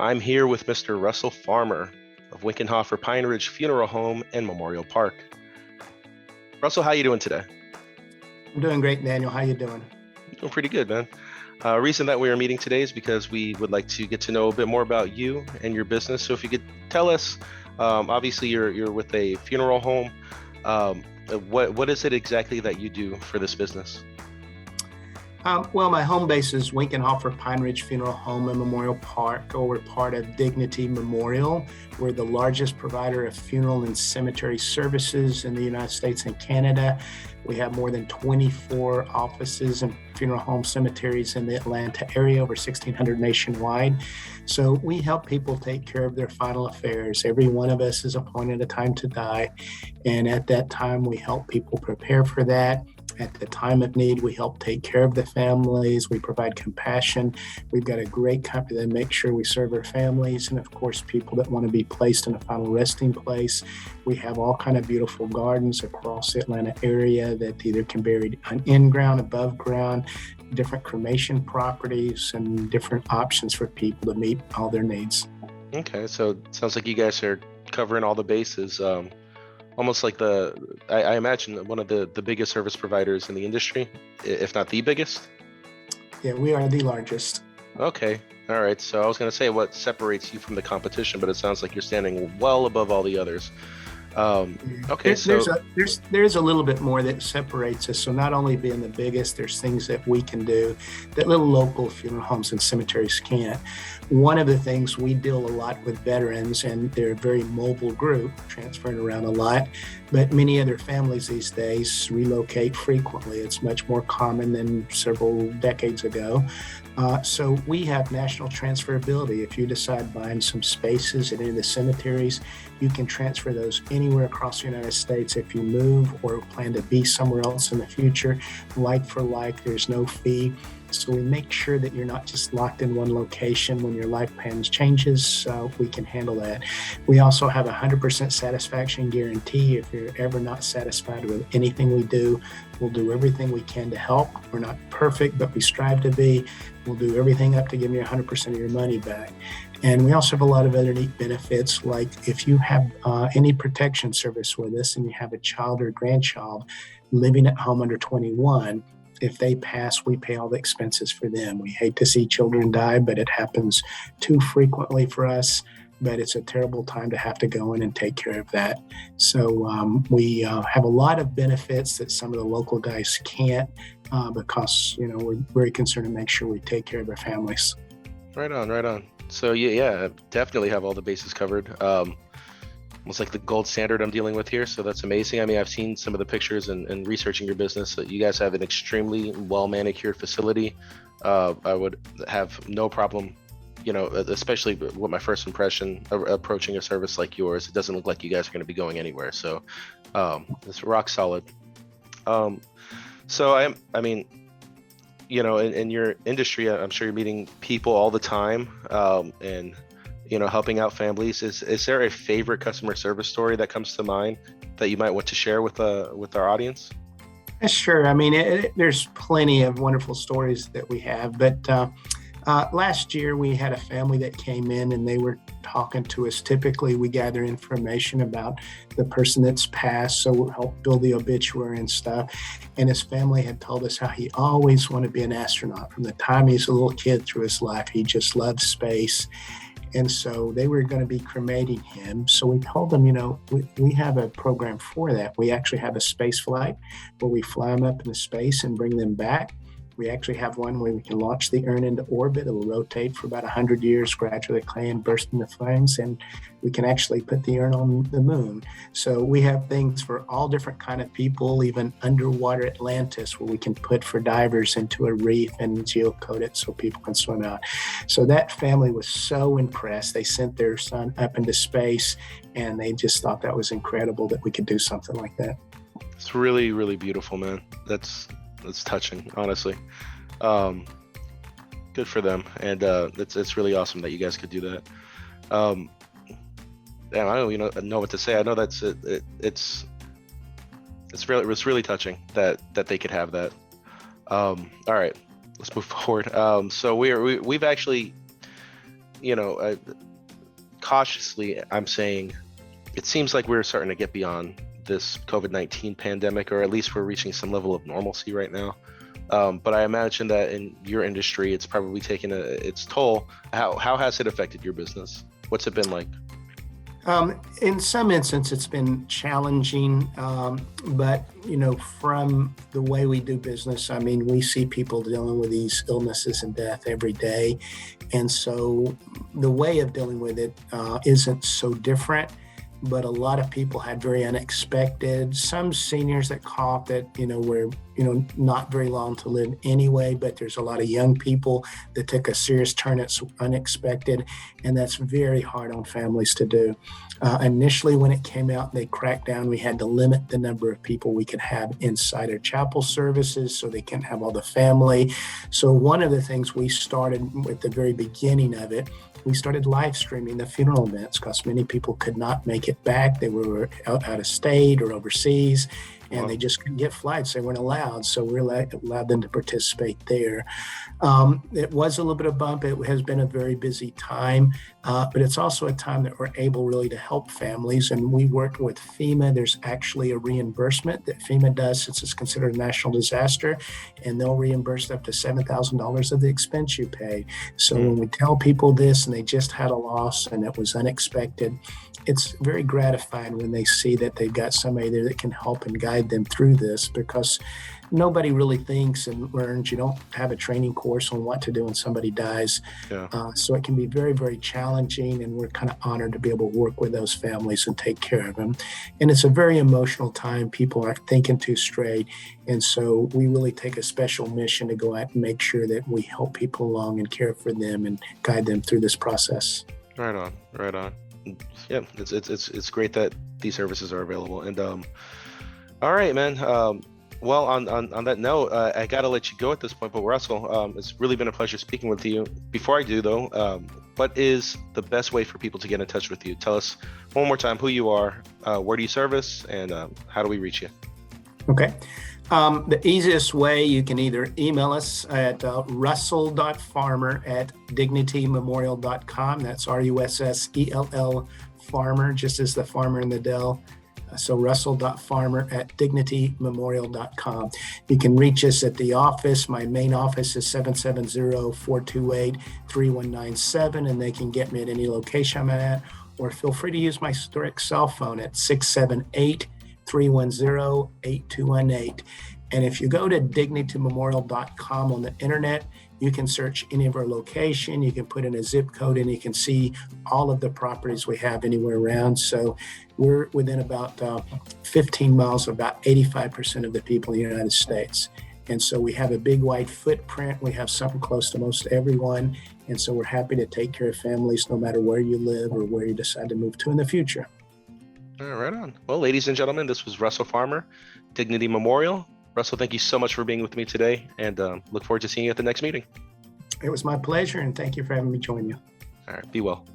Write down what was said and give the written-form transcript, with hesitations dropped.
I'm here with Mr. Russell Farmer of Winkenhofer Pine Ridge Funeral Home and Memorial Park. Russell, how you doing today? I'm doing great, Daniel. How you doing? Doing pretty good, man. Reason that we are meeting today is because we would like to get to know a bit more about you and your business. So if you could tell us, obviously you're with a funeral home. Um, what is it exactly that you do for this business? Well, my home base is Winkenhofer Pine Ridge Funeral Home and Memorial Park, or we're part of Dignity Memorial. We're the largest provider of funeral and cemetery services in the United States and Canada. We have more than 24 offices and funeral home cemeteries in the Atlanta area, over 1,600 nationwide. So we help people take care of their final affairs. Every one of us is appointed a time to die. And at that time, we help people prepare for that. At the time of need, we help take care of the families. We provide compassion. We've got a great company that makes sure we serve our families, and of course, people that want to be placed in a final resting place. We have all kind of beautiful gardens across the Atlanta area that either can be buried in ground, above ground, different cremation properties, and different options for people to meet all their needs. Okay, so it sounds like you guys are covering all the bases. Almost like I imagine one of the biggest service providers in the industry, if not the biggest. Yeah, we are the largest. Okay, all right. So I was going to say what separates you from the competition, but it sounds like you're standing well above all the others. Okay, there's a little bit more that separates us. So not only being the biggest, there's things that we can do that little local funeral homes and cemeteries can't. One of the things, we deal a lot with veterans, and they're a very mobile group, transferring around a lot, but many other families these days relocate frequently. It's much more common than several decades ago. So we have national transferability. If you decide buying some spaces at any of the cemeteries, you can transfer those anywhere across the United States if you move or plan to be somewhere else in the future. Like for like, there's no fee. So we make sure that you're not just locked in one location when your life plan changes, so we can handle that. We also have a 100% satisfaction guarantee. If you're ever not satisfied with anything we do, we'll do everything we can to help. We're not perfect, but we strive to be. We'll do everything up to give you 100% of your money back. And we also have a lot of other neat benefits, like if you have any protection service with us and you have a child or grandchild living at home under 21, if they pass, we pay all the expenses for them. We hate to see children die, but it happens too frequently for us. But it's a terrible time to have to go in and take care of that. So we have a lot of benefits that some of the local guys can't, because we're very concerned to make sure we take care of their families. Right on, right on. So yeah, definitely have all the bases covered. Almost like the gold standard I'm dealing with here. So that's amazing. I mean, I've seen some of the pictures and researching your business. So you guys have an extremely well manicured facility. I would have no problem, especially with my first impression approaching a service like yours. It doesn't look like you guys are going to be going anywhere. So it's rock solid. So I mean, in your industry, I'm sure you're meeting people all the time, and helping out families. Is there a favorite customer service story that comes to mind that you might want to share with our audience? Sure. I mean, there's plenty of wonderful stories that we have, but last year we had a family that came in and they were talking to us. Typically, we gather information about the person that's passed, so we'll help build the obituary and stuff. And his family had told us how he always wanted to be an astronaut. From the time he's a little kid through his life, he just loved space. And so they were going to be cremating him. So we told them, we have a program for that. We actually have a space flight where we fly them up into space and bring them back. We actually have one where we can launch the urn into orbit. It will rotate for about 100 years, gradually decay and burst into flames, and we can actually put the urn on the moon. So we have things for all different kind of people, even underwater Atlantis, where we can put for divers into a reef and geocode it so people can swim out. So that family was so impressed. They sent their son up into space, and they just thought that was incredible that we could do something like that. It's really, really beautiful, man. That's touching, honestly. Good for them, and it's really awesome that you guys could do that. I don't even know what to say. I know that's it. It's really touching that they could have that. All right, let's move forward. So we've actually cautiously, I'm saying it seems like we're starting to get beyond this COVID-19 pandemic, or at least we're reaching some level of normalcy right now. But I imagine that in your industry, it's probably taken its toll. How has it affected your business? What's it been like? In some instances, it's been challenging, but from the way we do business, I mean, we see people dealing with these illnesses and death every day, and so the way of dealing with it isn't so different. But a lot of people had very unexpected. Some seniors that caught that, were not very long to live anyway. But there's a lot of young people that took a serious turn that's unexpected, and that's very hard on families to do. Initially, when it came out, they cracked down. We had to limit the number of people we could have inside our chapel services, so they can't have all the family. So one of the things we started at the very beginning of it, we started live streaming the funeral events because many people could not make it back. They were out of state or overseas, and they just couldn't get flights. They weren't allowed, so we allowed them to participate there. It was a little bit of bump. It has been a very busy time, but it's also a time that we're able really to help families, and we worked with FEMA. There's actually a reimbursement that FEMA does since it's considered a national disaster, and they'll reimburse up to $7,000 of the expense you pay. So when we tell people this and they just had a loss and it was unexpected, it's very gratifying when they see that they've got somebody there that can help and guide them through this, because nobody really thinks and learns. You don't have a training course on what to do when somebody dies. Yeah. So it can be very, very challenging, and we're kind of honored to be able to work with those families and take care of them. And it's a very emotional time. People aren't thinking too straight. And so we really take a special mission to go out and make sure that we help people along and care for them and guide them through this process. Right on. Yeah, it's great that these services are available. And all right, man. Well, on that note, I got to let you go at this point, but Russell, it's really been a pleasure speaking with you. Before I do, though, what is the best way for people to get in touch with you? Tell us one more time who you are, where do you service, and how do we reach you? Okay. The easiest way, you can either email us at russell.farmer@dignitymemorial.com. That's RUSSELL farmer, just as the farmer in the Dell. So russell.farmer@dignitymemorial.com. You can reach us at the office. My main office is 770-428-3197, and they can get me at any location I'm at, or feel free to use my direct cell phone at 678-310-8218. And if you go to dignitymemorial.com on the internet, you can search any of our location. You can put in a zip code, and you can see all of the properties we have anywhere around. So we're within about 15 miles of about 85% of the people in the United States. And so we have a big wide footprint. We have something close to most everyone. And so we're happy to take care of families no matter where you live or where you decide to move to in the future. All right, right on. Well, ladies and gentlemen, this was Russell Farmer, Dignity Memorial. Russell, thank you so much for being with me today, and look forward to seeing you at the next meeting. It was my pleasure, and thank you for having me join you. All right, be well.